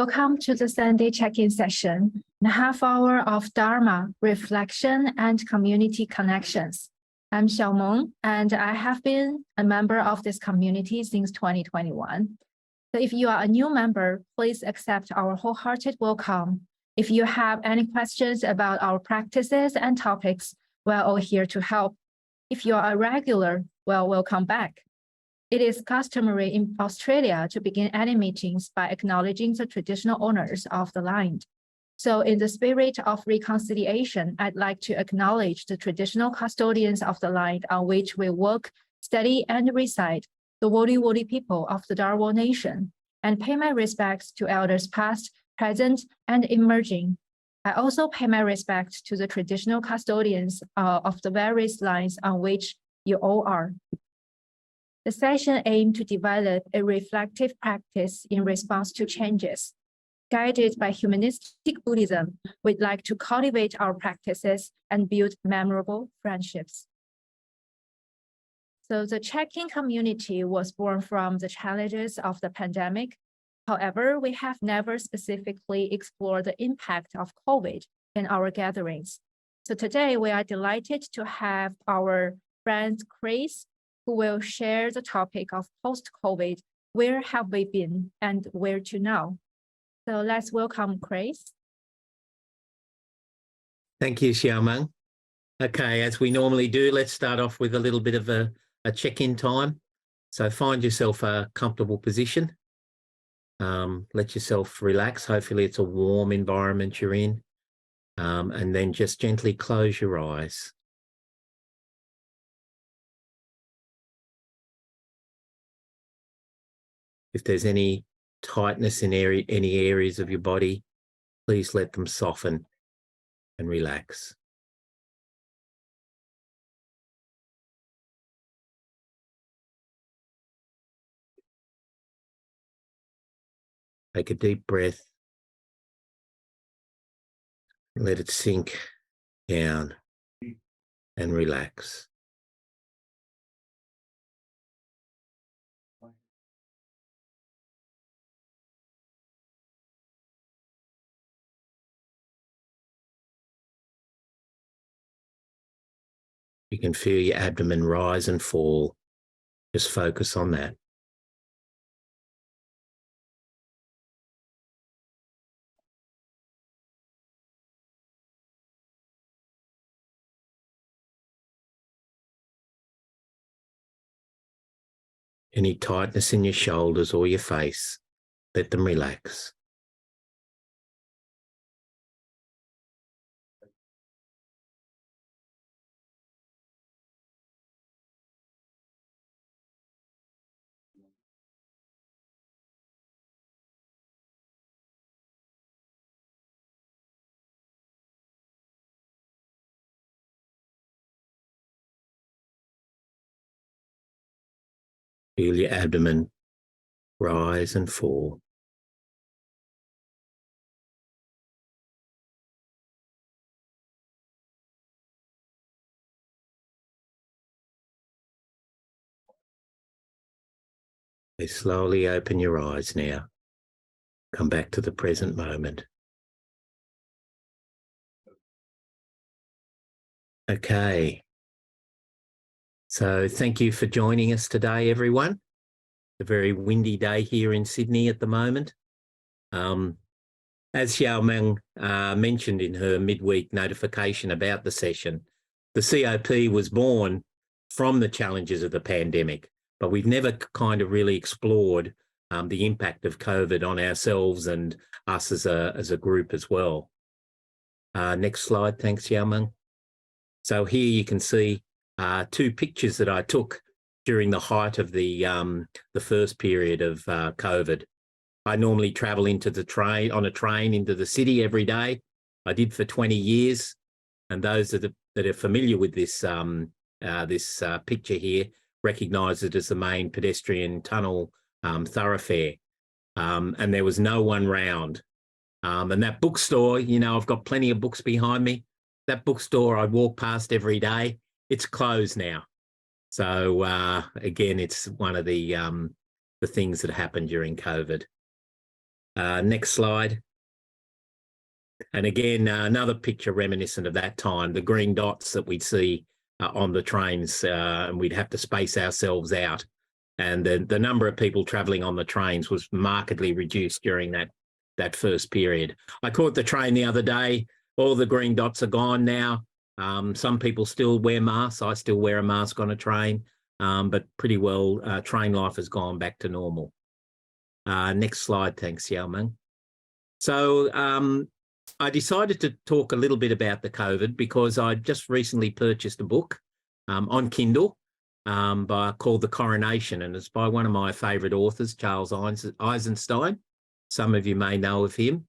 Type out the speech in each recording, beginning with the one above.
Welcome to the Sunday check-in session, a half hour of Dharma, reflection, and community connections. I'm Xiaomeng, and I have been a member of this community since 2021. So if you are a new member, please accept our wholehearted welcome. If you have any questions about our practices and topics, we're all here to help. If you are a regular, well, welcome back. It is customary in Australia to begin any meetings by acknowledging the traditional owners of the land. So in the spirit of reconciliation, I'd like to acknowledge the traditional custodians of the land on which we work, study, and reside, the Wodi people of the Dharma Nation, and pay my respects to elders past, present, and emerging. I also pay my respect to the traditional custodians of the various lands on which you all are. The session aimed to develop a reflective practice in response to changes. Guided by humanistic Buddhism, we'd like to cultivate our practices and build memorable friendships. So the check-in community was born from the challenges of the pandemic. However, we have never specifically explored the impact of COVID in our gatherings. So today we are delighted to have our friend Chris, who will share the topic of post-COVID, where have we been and where to now. So let's welcome Chris. Thank you, Xiaomeng. Okay, as we normally do, let's start off with a little bit of a check-in time. So find yourself a comfortable position. Let yourself relax. Hopefully it's a warm environment you're in. And then just gently close your eyes. If there's any tightness in any areas of your body, please let them soften and relax. Take a deep breath. Let it sink down and relax. You can feel your abdomen rise and fall. Just focus on that. Any tightness in your shoulders or your face, let them relax. Feel your abdomen rise and fall. Okay, slowly open your eyes now. Come back to the present moment. Okay. So thank you for joining us today, everyone. It's a very windy day here in Sydney at the moment. As Xiaomeng mentioned in her midweek notification about the session, the COP was born from the challenges of the pandemic, but we've never kind of really explored the impact of COVID on ourselves and us as a group as well. Next slide, thanks, Xiaomeng. So here you can see two pictures that I took during the height of the first period of COVID. I normally travel on a train into the city every day. I did for 20 years. And those that are familiar with this, picture here recognise it as the main pedestrian tunnel thoroughfare. And there was no one round. And that bookstore, you know, I've got plenty of books behind me. That bookstore I walk past every day, it's closed now. So again, it's one of the things that happened during COVID. Next slide. And again, another picture reminiscent of that time, the green dots that we'd see on the trains, and we'd have to space ourselves out. And the number of people travelling on the trains was markedly reduced during that first period. I caught the train the other day. All the green dots are gone now. Some people still wear masks. I still wear a mask on a train, but pretty well train life has gone back to normal. Next slide, thanks, Yao Meng. So I decided to talk a little bit about the COVID because I just recently purchased a book on Kindle called The Coronation, and it's by one of my favourite authors, Charles Eisenstein. Some of you may know of him.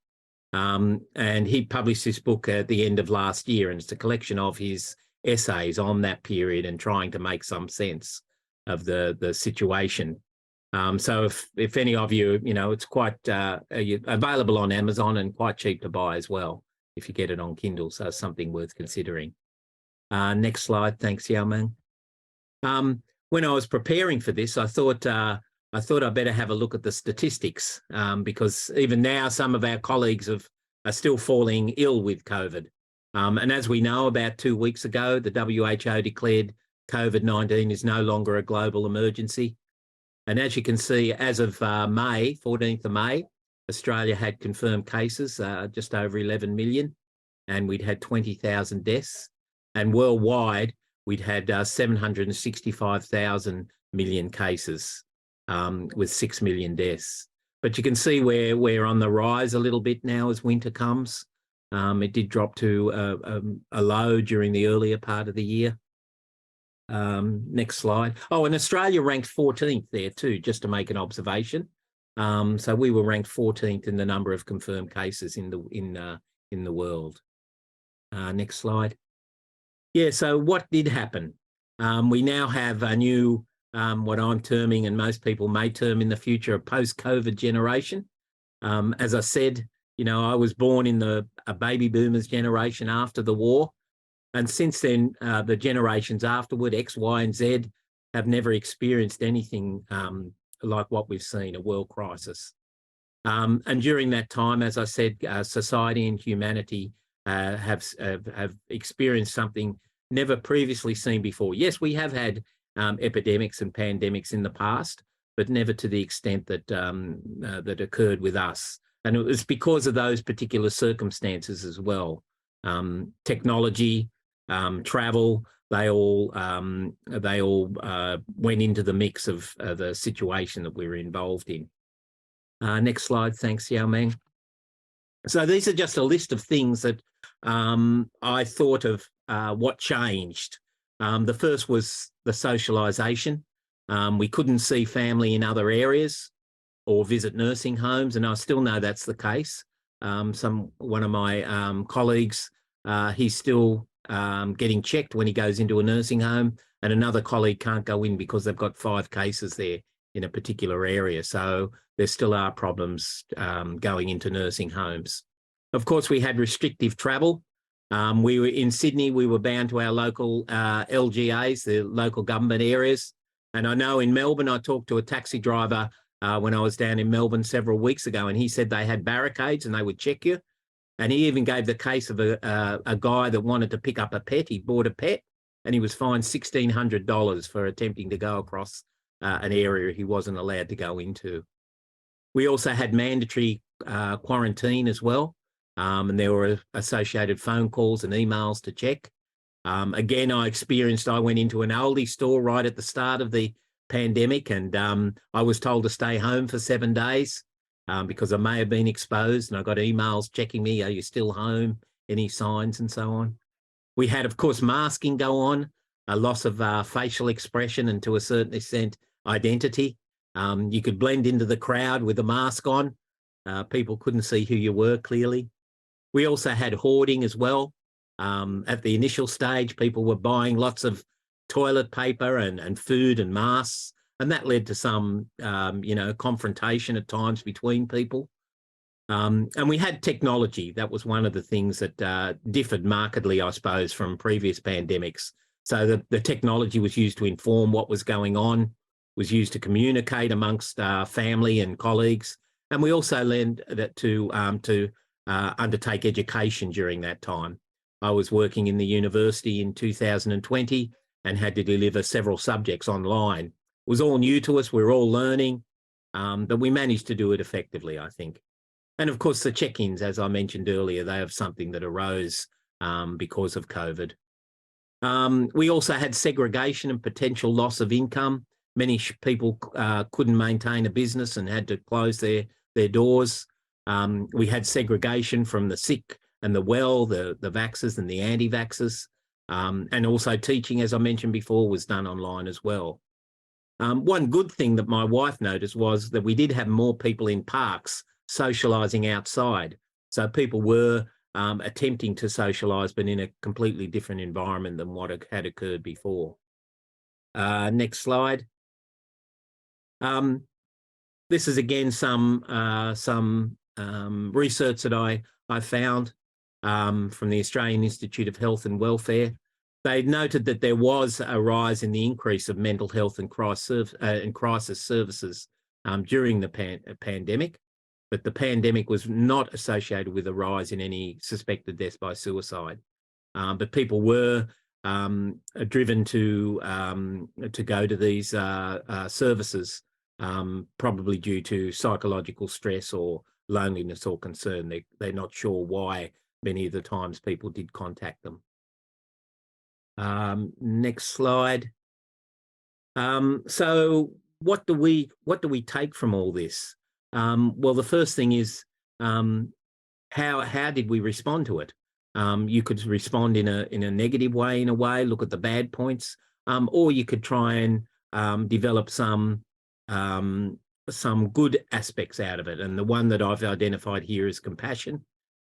And he published this book at the end of last year, and it's a collection of his essays on that period and trying to make some sense of the situation. So if any of you, it's quite available on Amazon and quite cheap to buy as well if you get it on Kindle. So it's something worth considering. Next slide, thanks, Yao Meng. When I was preparing for this, I thought I'd better have a look at the statistics because even now some of our colleagues are still falling ill with COVID. And as we know, about 2 weeks ago, the WHO declared COVID-19 is no longer a global emergency. And as you can see, as of 14th of May, Australia had confirmed cases, just over 11 million, and we'd had 20,000 deaths. And worldwide, we'd had 765,000 million cases with 6 million deaths. But you can see we're on the rise a little bit now as winter comes. It did drop to a low during the earlier part of the year. Next slide. Oh, and Australia ranked 14th there too, just to make an observation. So we were ranked 14th in the number of confirmed cases in the world. Next slide. Yeah, so what did happen? We now have a new, what I'm terming, and most people may term in the future, a post-COVID generation. As I said, I was born in a baby boomers generation after the war. And since then, the generations afterward, X, Y, and Z, have never experienced anything like what we've seen, a world crisis. And during that time, as I said, society and humanity have experienced something never previously seen before. Yes, we have had epidemics and pandemics in the past, but never to the extent that that occurred with us. And it was because of those particular circumstances as well. Technology, travel, they all went into the mix of the situation that we were involved in. Next slide, thanks, Yao Meng. So these are just a list of things that I thought of what changed. The first was the socialisation. We couldn't see family in other areas or visit nursing homes, and I still know that's the case. One of my colleagues, he's still getting checked when he goes into a nursing home, and another colleague can't go in because they've got 5 cases there in a particular area. So there still are problems going into nursing homes. Of course, we had restrictive travel. We were in Sydney, we were bound to our local LGAs, the local government areas. And I know in Melbourne, I talked to a taxi driver when I was down in Melbourne several weeks ago, and he said they had barricades and they would check you. And he even gave the case of a guy that wanted to pick up a pet. He bought a pet and he was fined $1,600 for attempting to go across an area he wasn't allowed to go into. We also had mandatory quarantine as well. And there were associated phone calls and emails to check. Again, I went into an Aldi store right at the start of the pandemic, and I was told to stay home for 7 days because I may have been exposed, and I got emails checking me, are you still home, any signs and so on. We had, of course, masking go on, a loss of facial expression and to a certain extent identity. You could blend into the crowd with a mask on. People couldn't see who you were clearly. We also had hoarding as well. At the initial stage, people were buying lots of toilet paper and food and masks, and that led to some, confrontation at times between people. And we had technology. That was one of the things that differed markedly, I suppose, from previous pandemics. So the technology was used to inform what was going on, was used to communicate amongst family and colleagues, And we also learned that to undertake education during that time. I was working in the university in 2020 and had to deliver several subjects online. It was all new to us. We were all learning, but we managed to do it effectively, I think. And of course, the check-ins, as I mentioned earlier, they have something that arose because of COVID. We also had segregation and potential loss of income. Many people couldn't maintain a business and had to close their doors. We had segregation from the sick and the well, the vaxxers and the anti-vaxxers. And also teaching, as I mentioned before, was done online as well. One good thing that my wife noticed was that we did have more people in parks socialising outside. So people were attempting to socialise, but in a completely different environment than what had occurred before. Next slide. This is again some research that I found from the Australian Institute of Health and Welfare. They noted that there was a rise in the increase of mental health and crisis services during the pandemic, but the pandemic was not associated with a rise in any suspected deaths by suicide. But people were driven to go to these services, probably due to psychological stress or loneliness or concern. They're not sure why many of the times people did contact them. Next slide. So what do we take from all this? Well, the first thing is how did we respond to it? You could respond in a negative way, look at the bad points, or you could try and develop some good aspects out of it. And the one that I've identified here is compassion,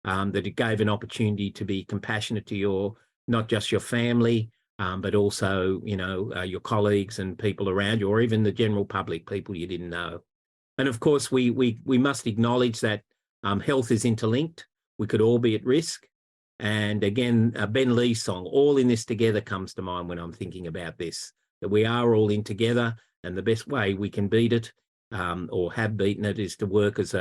that it gave an opportunity to be compassionate to not just your family, but also, your colleagues and people around you, or even the general public, people you didn't know. And of course, we must acknowledge that health is interlinked. We could all be at risk. And again, Ben Lee's song, All in This Together, comes to mind when I'm thinking about this, that we are all in together, and the best way we can beat it, or have beaten it, is to work as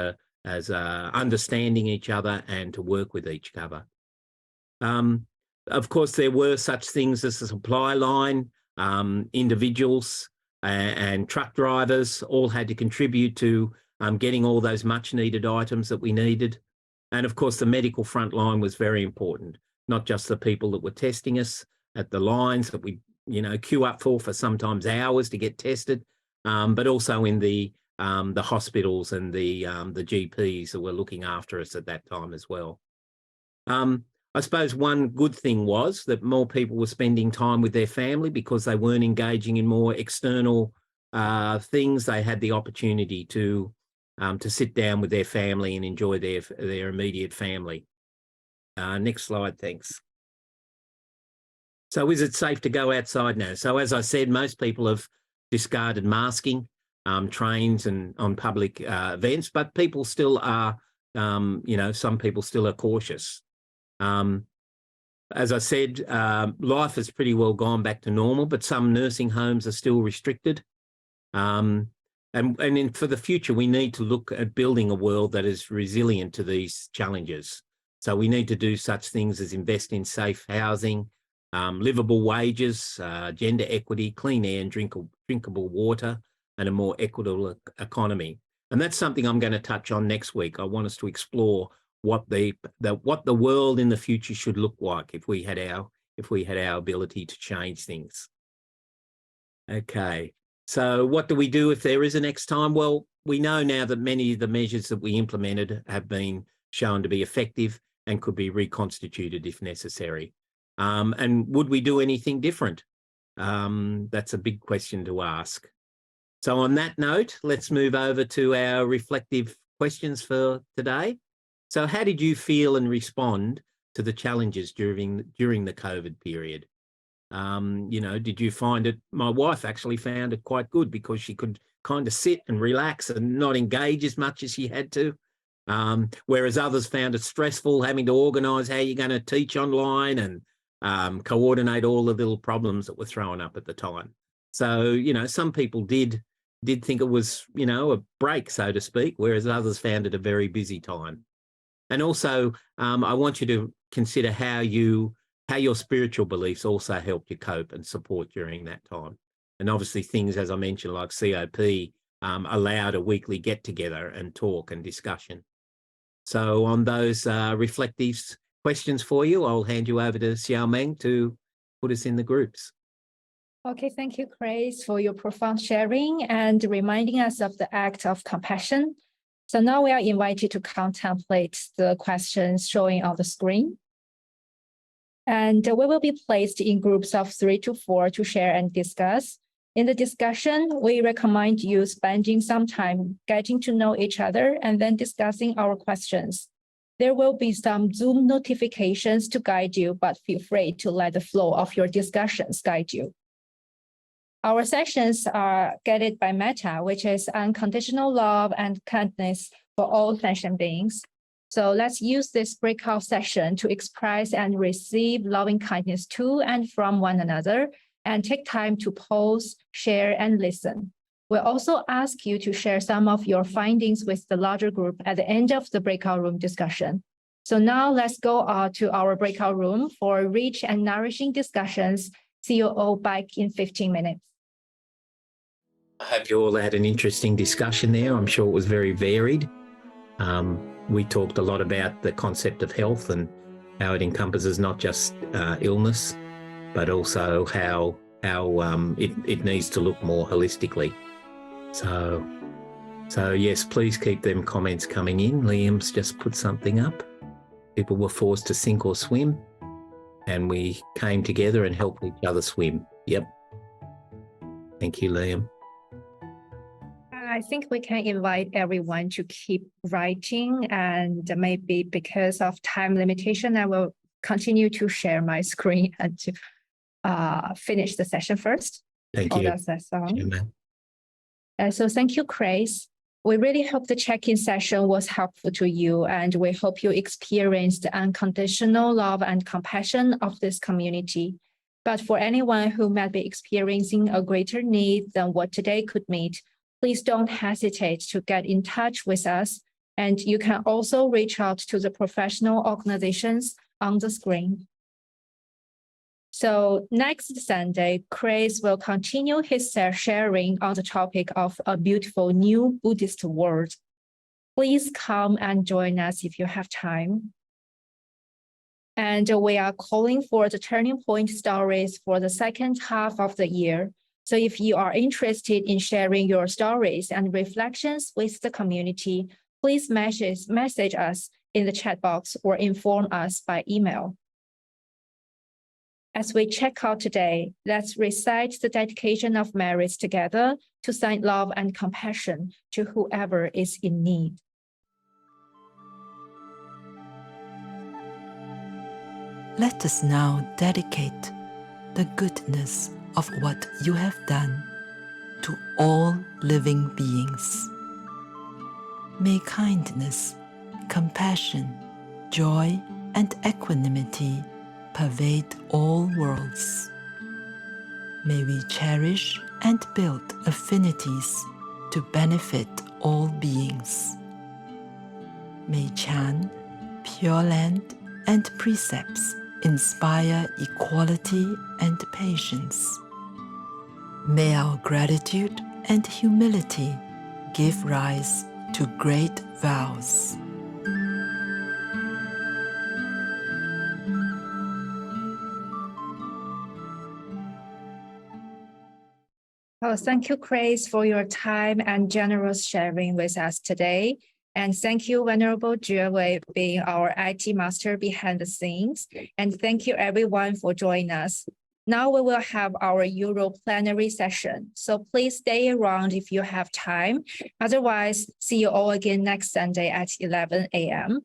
understanding each other and to work with each other. Of course, there were such things as a supply line. Individuals and truck drivers all had to contribute to getting all those much needed items that we needed. And of course, the medical front line was very important, not just the people that were testing us at the lines that we, queue up for sometimes hours to get tested, but also in the hospitals and the GPs that were looking after us at that time as well. I suppose one good thing was that more people were spending time with their family because they weren't engaging in more external things. They had the opportunity to sit down with their family and enjoy their immediate family. Next slide, thanks. So is it safe to go outside now? So as I said, most people have discarded masking, trains and on public events, but people still are, some people still are cautious. As I said, life has pretty well gone back to normal, but some nursing homes are still restricted. And for the future, we need to look at building a world that is resilient to these challenges. So we need to do such things as invest in safe housing, livable wages, gender equity, clean air and drinkable water, and a more equitable economy. And that's something I'm going to touch on next week. I want us to explore what the world in the future should look like if we had our ability to change things. Okay. So what do we do if there is a next time? Well, we know now that many of the measures that we implemented have been shown to be effective and could be reconstituted if necessary. And would we do anything different? That's a big question to ask. So on that note, let's move over to our reflective questions for today. So how did you feel and respond to the challenges during the COVID period? Did you find it? My wife actually found it quite good because she could kind of sit and relax and not engage as much as she had to. Whereas others found it stressful having to organise how you're going to teach online and coordinate all the little problems that were thrown up at the time. So, some people did did think it was, a break, so to speak, whereas others found it a very busy time. And also, I want you to consider how your spiritual beliefs also helped you cope and support during that time. And obviously things, as I mentioned, like COP, allowed a weekly get together and talk and discussion. So on those reflective questions for you, I'll hand you over to Xiaomeng to put us in the groups. Okay, thank you, Grace, for your profound sharing and reminding us of the act of compassion. So now we are invited to contemplate the questions showing on the screen. And we will be placed in groups of 3 to 4 to share and discuss. In the discussion, we recommend you spending some time getting to know each other and then discussing our questions. There will be some Zoom notifications to guide you, but feel free to let the flow of your discussions guide you. Our sessions are guided by Metta, which is unconditional love and kindness for all sentient beings. So let's use this breakout session to express and receive loving kindness to and from one another, and take time to pause, share, and listen. We'll also ask you to share some of your findings with the larger group at the end of the breakout room discussion. So now let's go to our breakout room for rich and nourishing discussions. See you all back in 15 minutes. I hope you all had an interesting discussion there. I'm sure it was very varied. We talked a lot about the concept of health and how it encompasses not just illness, but also how it needs to look more holistically. So yes, please keep them comments coming in. Liam's just put something up. People were forced to sink or swim, and we came together and helped each other swim. Yep. Thank you, Liam. I think we can invite everyone to keep writing, and maybe because of time limitation, I will continue to share my screen and to finish the session first. Thank you. That's that song. So thank you, Grace. We really hope the check-in session was helpful to you, and we hope you experienced the unconditional love and compassion of this community. But for anyone who might be experiencing a greater need than what today could meet, please don't hesitate to get in touch with us. And you can also reach out to the professional organizations on the screen. So next Sunday, Chris will continue his sharing on the topic of a beautiful new Buddhist world. Please come and join us if you have time. And we are calling for the turning point stories for the second half of the year. So if you are interested in sharing your stories and reflections with the community, please message us in the chat box or inform us by email. As we check out today, let's recite the dedication of merits together to send love and compassion to whoever is in need. Let us now dedicate the goodness of what you have done to all living beings. May kindness, compassion, joy, and equanimity pervade all worlds. May we cherish and build affinities to benefit all beings. May Chan, Pure Land, and precepts inspire equality and patience. May our gratitude and humility give rise to great vows. Oh, thank you, Grace, for your time and generous sharing with us today. And thank you, Venerable Jue, being our IT master behind the scenes. And thank you, everyone, for joining us. Now we will have our Euro plenary session. So please stay around if you have time. Otherwise, see you all again next Sunday at 11 a.m.